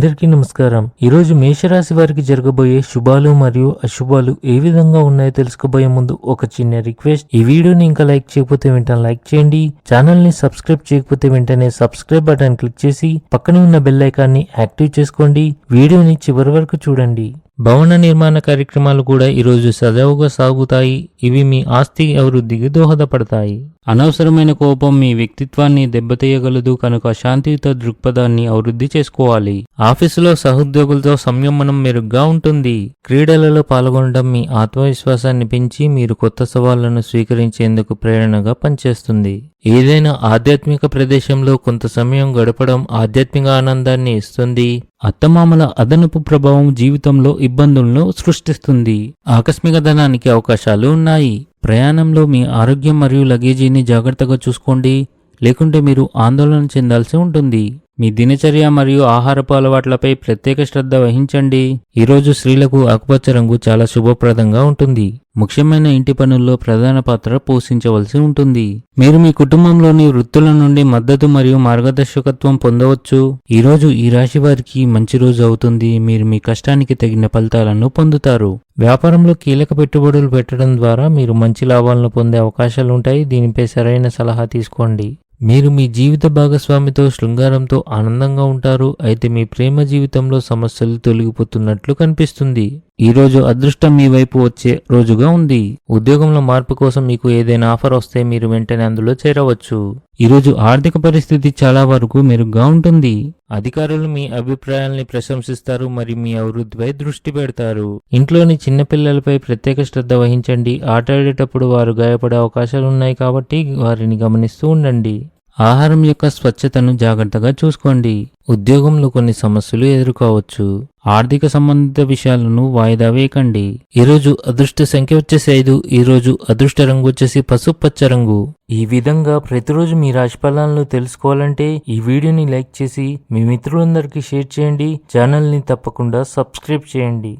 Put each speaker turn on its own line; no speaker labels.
అందరికీ నమస్కారం. ఈరోజు మేషరాశి వారికి జరగబోయే శుభాలు మరియు అశుభాలు ఏ విధంగా ఉన్నాయో తెలుసుకోబోయే ముందు ఒక చిన్న రిక్వెస్ట్. ఈ వీడియోని ఇంకా లైక్ చేయకపోతే వెంటనే లైక్ చేయండి. ఛానల్ ని సబ్స్క్రైబ్ చేయకపోతే వెంటనే సబ్స్క్రైబ్ బటన్ క్లిక్ చేసి పక్కనే ఉన్న బెల్ ఐకాన్ని యాక్టివ్ చేసుకోండి. వీడియోని చివరి వరకు చూడండి. భవన నిర్మాణ కార్యక్రమాలు కూడా ఈరోజు సజావుగా సాగుతాయి. ఇవి మీ ఆస్తి అభివృద్ధికి దోహదపడతాయి. అనవసరమైన కోపం మీ వ్యక్తిత్వాన్ని దెబ్బతీయగలదు కనుక శాంతియుత దృక్పథాన్ని అభివృద్ధి చేసుకోవాలి. ఆఫీసులో సహోద్యోగులతో సంయమనం మెరుగ్గా ఉంటుంది. క్రీడలలో పాల్గొనడం మీ ఆత్మవిశ్వాసాన్ని పెంచి మీరు కొత్త సవాళ్లను స్వీకరించేందుకు ప్రేరణగా పనిచేస్తుంది. ఏదైనా ఆధ్యాత్మిక ప్రదేశంలో కొంత సమయం గడపడం ఆధ్యాత్మిక ఆనందాన్ని ఇస్తుంది. అత్తమామల అదనపు ప్రభావం జీవితంలో ఇబ్బందులను సృష్టిస్తుంది. ఆకస్మిక ధనానికి అవకాశాలు ఉన్నాయి. ప్రయాణంలో మీ ఆరోగ్యం మరియు లగేజీని జాగ్రత్తగా చూసుకోండి, లేకుంటే మీరు ఆందోళన చెందాల్సి ఉంటుంది. మీ దినచర్య మరియు ఆహారపు అలవాట్లపై ప్రత్యేక శ్రద్ధ వహించండి. ఈరోజు స్త్రీలకు ఆకుపచ్చ రంగు చాలా శుభప్రదంగా ఉంటుంది. ముఖ్యమైన ఇంటి పనుల్లో ప్రధాన పాత్ర పోషించవలసి ఉంటుంది. మీరు మీ కుటుంబంలోని వృత్తుల నుండి మద్దతు మరియు మార్గదర్శకత్వం పొందవచ్చు. ఈరోజు ఈ రాశి వారికి మంచి రోజు అవుతుంది. మీరు మీ కష్టానికి తగిన ఫలితాలను పొందుతారు. వ్యాపారంలో కీలక పెట్టుబడులు పెట్టడం ద్వారా మీరు మంచి లాభాలను పొందే అవకాశాలుంటాయి. దీనిపై సరైన సలహా తీసుకోండి. మీరు మీ జీవిత భాగస్వామితో శృంగారంతో ఆనందంగా ఉంటారు. అయితే మీ ప్రేమ జీవితంలో సమస్యలు తొలగిపోతున్నట్లు కనిపిస్తుంది. ఈరోజు అదృష్టం మీ వైపు వచ్చే రోజుగా ఉంది. ఉద్యోగంలో మార్పు కోసం మీకు ఏదైనా ఆఫర్ వస్తే మీరు వెంటనే అందులో చేరవచ్చు. ఈరోజు ఆర్థిక పరిస్థితి చాలా వరకు మెరుగ్గా ఉంటుంది. అధికారులు మీ అభిప్రాయాల్ని ప్రశంసిస్తారు మరియు మీ అభివృద్ధిపై దృష్టి పెడతారు. ఇంట్లోని చిన్నపిల్లలపై ప్రత్యేక శ్రద్ధ వహించండి. ఆటాడేటప్పుడు వారు గాయపడే అవకాశాలున్నాయి కాబట్టి వారిని గమనిస్తూ ఉండండి. ఆహారం యొక్క స్వచ్ఛతను జాగ్రత్తగా చూసుకోండి. ఉద్యోగంలో కొన్ని సమస్యలు ఎదుర్కోవచ్చు. ఆర్థిక సంబంధిత విషయాలను వాయిదా వేయకండి. ఈరోజు అదృష్ట సంఖ్య వచ్చేసి 5. ఈరోజు అదృష్ట రంగు వచ్చేసి పసుపచ్చ రంగు. ఈ విధంగా ప్రతిరోజు మీ రాశి ఫలాలను తెలుసుకోవాలంటే ఈ వీడియోని లైక్ చేసి మీ మిత్రులందరికీ షేర్ చేయండి. ఛానల్ని తప్పకుండా సబ్స్క్రైబ్ చేయండి.